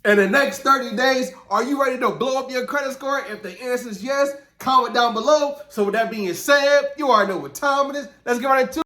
In the next 30 days, are you ready to blow up your credit score? If the answer is yes, comment down below. So with that being said, you already know what time it is. Let's get right into it.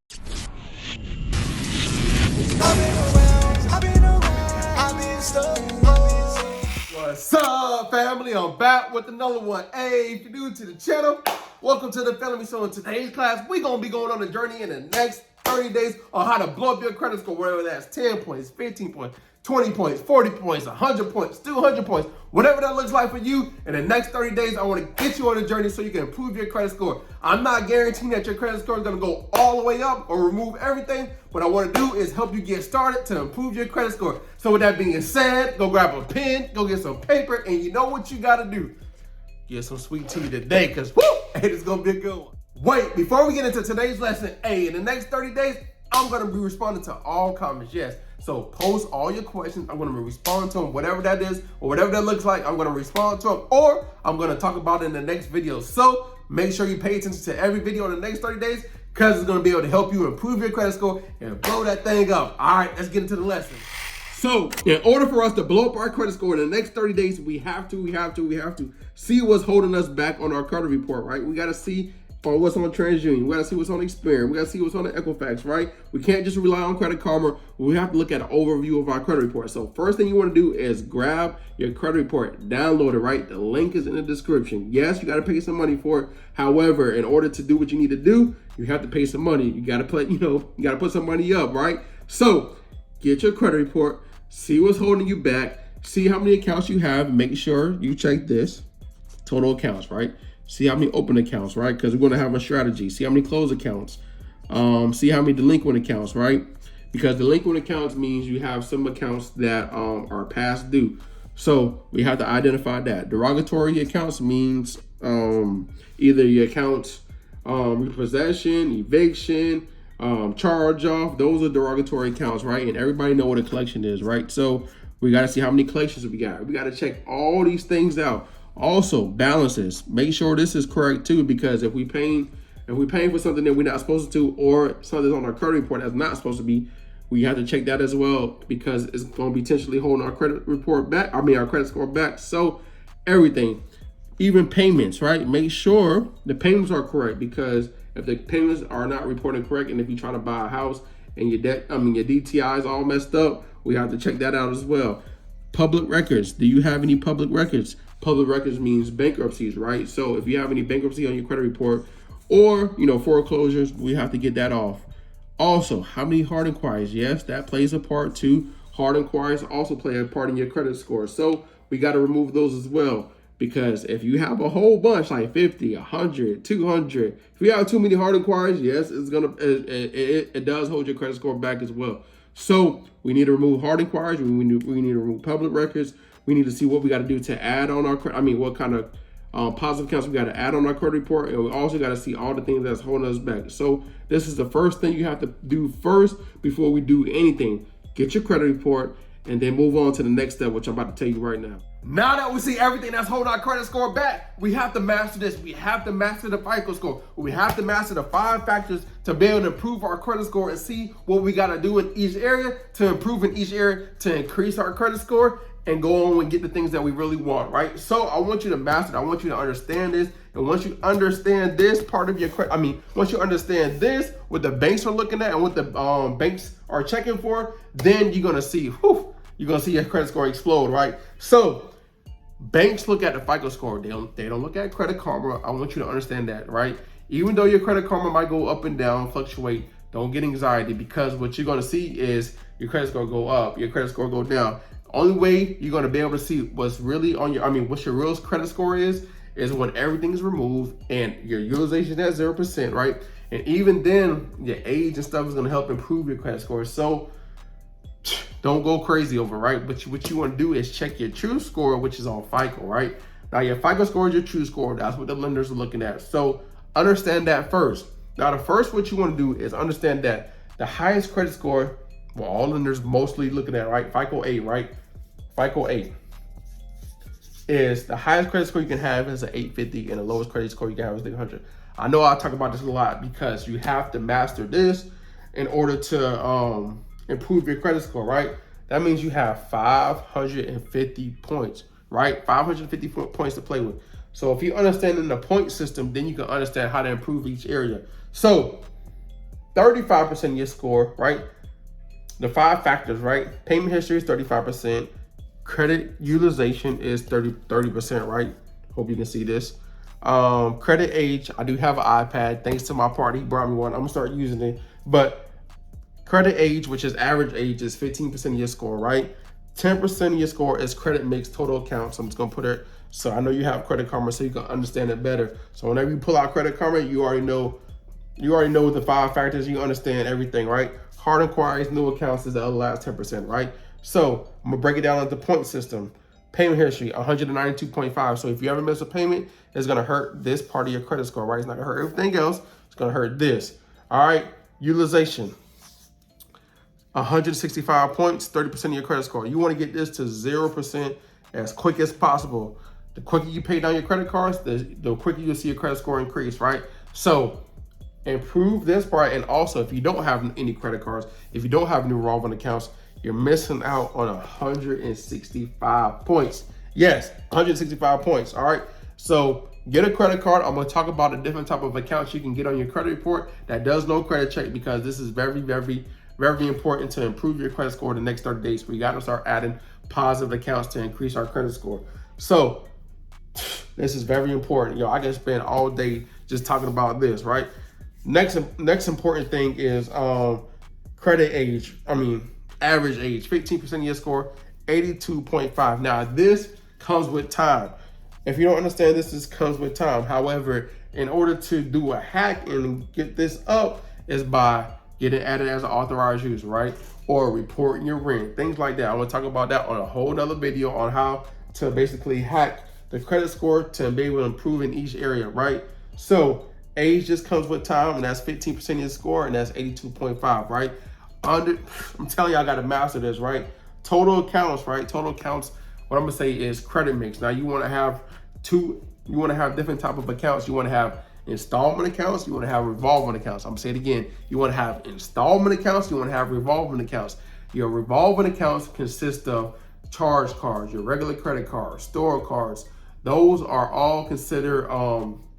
What's up, family? I'm back with another one. Hey, if you're new to the channel, welcome to the family. So in today's class, we're going to be going on a journey in the next 30 days on how to blow up your credit score, whether that's 10 points, 15 points, 20 points, 40 points, 100 points, 200 points, whatever that looks like for you. In the next 30 days, I want to get you on a journey so you can improve your credit score. I'm not guaranteeing that your credit score is going to go all the way up or remove everything. What I want to do is help you get started to improve your credit score. So with that being said, go grab a pen, go get some paper, and you know what you got to do. Get some sweet tea today, because whoo, hey, it's going to be a good one. Wait, before we get into today's lesson, in the next 30 days, I'm going to be responding to all comments, yes. So post all your questions. I'm going to respond to them, whatever that is, or whatever that looks like. I'm going to respond to them, or I'm going to talk about it in the next video. So make sure you pay attention to every video in the next 30 days, because it's going to be able to help you improve your credit score and blow that thing up. All right, let's get into the lesson. So in order for us to blow up our credit score in the next 30 days, we have to see what's holding us back on our credit report, right? We got to see what's on TransUnion. We got to see what's on Experian. We got to see what's on the Equifax, right? We can't just rely on Credit Karma. We have to look at an overview of our credit report. So first thing you want to do is grab your credit report, download it, right? The link is in the description. Yes, you got to pay some money for it. However, in order to do what you need to do, you have to pay some money. You got to put, you got to put some money up, right? So get your credit report, see what's holding you back, see how many accounts you have, make sure you check this, total accounts, right? See how many open accounts, right? Because we're going to have a strategy. See how many closed accounts. See how many delinquent accounts, right? Because delinquent accounts means you have some accounts that are past due. So we have to identify that. Derogatory accounts means either your accounts repossession, eviction, charge off. Those are derogatory accounts, right? And everybody know what a collection is, right? So we got to see how many collections we got. We got to check all these things out. Also, balances. Make sure this is correct too, because if we paying for something that we're not supposed to, or something on our credit report that's not supposed to be, we have to check that as well, because it's going to be potentially holding our credit report back. Our credit score back. So everything, even payments, right? Make sure the payments are correct, because if the payments are not reported correct, and if you try to buy a house and your DTI is all messed up, we have to check that out as well. Public records. Do you have any public records? Public records means bankruptcies, right? So if you have any bankruptcy on your credit report, or foreclosures, we have to get that off. Also, how many hard inquiries? Yes, that plays a part too. Hard inquiries also play a part in your credit score. So we got to remove those as well, because if you have a whole bunch, like 50, 100, 200, if you have too many hard inquiries, yes, it does hold your credit score back as well. So we need to remove hard inquiries. We need to remove public records. We need to see what we got to do to add on our what kind of positive accounts we got to add on our credit report. And we also got to see all the things that's holding us back. So this is the first thing you have to do first before we do anything. Get your credit report and then move on to the next step, which I'm about to tell you right now. Now that we see everything that's holding our credit score back, we have to master this. We have to master the Fico score. We have to master the 5 factors to be able to improve our credit score and see what we got to do in each area to improve in each area to increase our credit score and go on and get the things that we really want, right? So I want you to master it. I want you to understand this. And once you understand this part of your credit, once you understand this, what the banks are looking at and what the banks are checking for, then you're gonna see, you're gonna see your credit score explode, right? So banks look at the Fico score. They don't look at Credit Karma. I want you to understand that, right? Even though your Credit Karma might go up and down, fluctuate, don't get anxiety, because what you're gonna see is your credit score go up, your credit score go down. Only way you're gonna be able to see what's really on your, what your real credit score is when everything is removed and your utilization is at 0%, right? And even then, your age and stuff is gonna help improve your credit score. So don't go crazy over, right? But what you wanna do is check your true score, which is on Fico, right? Now your Fico score is your true score. That's what the lenders are looking at. So understand that first. Now what you wanna do is understand that the highest credit score, well, all lenders mostly looking at, right? Fico 8, right? Fico 8 is the highest credit score you can have is an 850, and the lowest credit score you can have is 300. I know I talk about this a lot, because you have to master this in order to improve your credit score, right? That means you have 550 points, right? 550 points to play with. So if you understand in the point system, then you can understand how to improve each area. So 35% of your score, right? The 5 factors, right? Payment history is 35%. Credit utilization is 30%, right? Hope you can see this. Credit age, I do have an iPad. Thanks to my partner, he brought me one. I'm gonna start using it. But credit age, which is average age, is 15% of your score, right? 10% of your score is credit mix total accounts. I'm just gonna put it, so I know you have Credit Karma so you can understand it better. So whenever you pull out Credit Karma, you already know the 5 factors, you understand everything, right? Hard inquiries, new accounts is the other last 10%, right? So I'm gonna break it down into the point system. Payment history, 192.5. So if you ever miss a payment, it's gonna hurt this part of your credit score, right? It's not gonna hurt everything else, it's gonna hurt this. All right, utilization, 165 points, 30% of your credit score. You wanna get this to 0% as quick as possible. The quicker you pay down your credit cards, the quicker you'll see your credit score increase, right? So improve this part. And also, if you don't have any credit cards, if you don't have any revolving accounts, you're missing out on 165 points. Yes, 165 points. All right. So get a credit card. I'm going to talk about the different type of accounts you can get on your credit report that does no credit check, because this is very, very, very important to improve your credit score the next 30 days. We got to start adding positive accounts to increase our credit score. So this is very important. Yo, I can spend all day just talking about this, right? Next important thing is credit age. Average age, 15% of your score, 82.5. Now this comes with time. If you don't understand this comes with time. However, in order to do a hack and get this up is by getting added as an authorized user, right? Or reporting your rent, things like that. I want to talk about that on a whole nother video on how to basically hack the credit score to be able to improve in each area, right? So age just comes with time, and that's 15% of your score, and that's 82.5, right? I'm telling you, I got to master this, right? Total accounts, right? Total accounts, what I'm gonna say is credit mix. Now you want to have different type of accounts. You want to have installment accounts, you want to have revolving accounts. I'm gonna say it again. You want to have installment accounts, you want to have revolving accounts. Your revolving accounts consist of charge cards, your regular credit cards, store cards. Those are all considered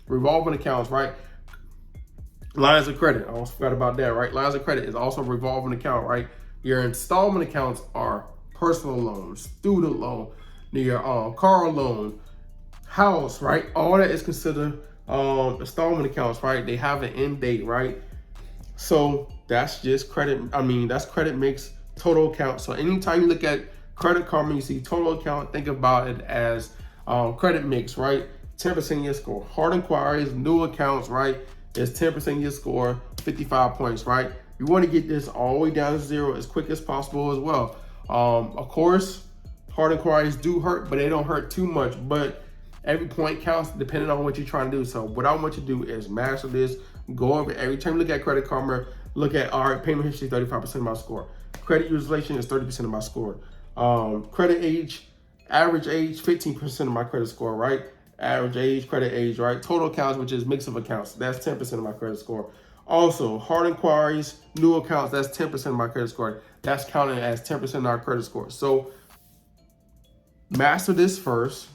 revolving accounts, right? Lines of credit, I almost forgot about that, right? Lines of credit is also a revolving account, right? Your installment accounts are personal loans, student loan, your car loan, house, right? All that is considered installment accounts, right? They have an end date, right? So that's just credit. That's credit mix total account. So anytime you look at Credit Karma, you see total account, think about it as credit mix, right? 10% of your score. Hard inquiries, new accounts, right? Is 10% of your score, 55 points, right? You want to get this all the way down to 0 as quick as possible as well. Of course, hard inquiries do hurt, but they don't hurt too much. But every point counts depending on what you're trying to do. So what I want you to do is master this. Go over every time you look at Credit Karma, look at, all right, payment history, 35% of my score. Credit utilization is 30% of my score. Credit age, average age, 15% of my credit score, right? Average age, credit age, right? Total accounts, which is mix of accounts, that's 10% of my credit score. Also, hard inquiries, new accounts, that's 10% of my credit score. That's counted as 10% of our credit score. So master this first,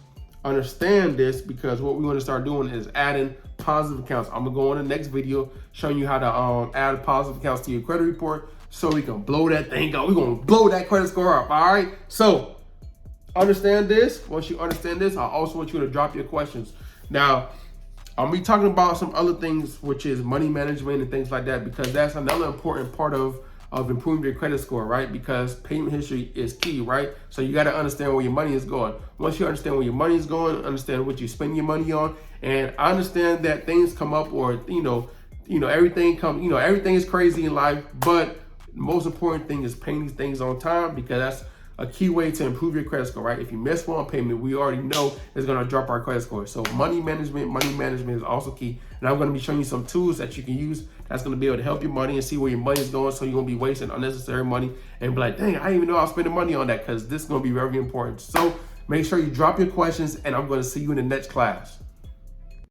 understand this, because what we want to start doing is adding positive accounts. I'm gonna go on the next video showing you how to add positive accounts to your credit report so we can blow that thing up. We're gonna blow that credit score up, all right? So understand this. Once you understand this, I also want you to drop your questions. Now, I'm gonna be talking about some other things, which is money management and things like that, because that's another important part of improving your credit score, right? Because payment history is key, right? So you got to understand where your money is going. Once you understand where your money is going, understand what you spend your money on, and I understand that things come up, or everything is crazy in life, but the most important thing is paying these things on time, because that's a key way to improve your credit score, right? If you miss one payment, we already know it's gonna drop our credit score. So money management is also key. And I'm gonna be showing you some tools that you can use that's gonna be able to help your money and see where your money is going, so you won't be wasting unnecessary money and be like, dang, I didn't even know I was spending money on that, because this is gonna be very important. So make sure you drop your questions, and I'm gonna see you in the next class.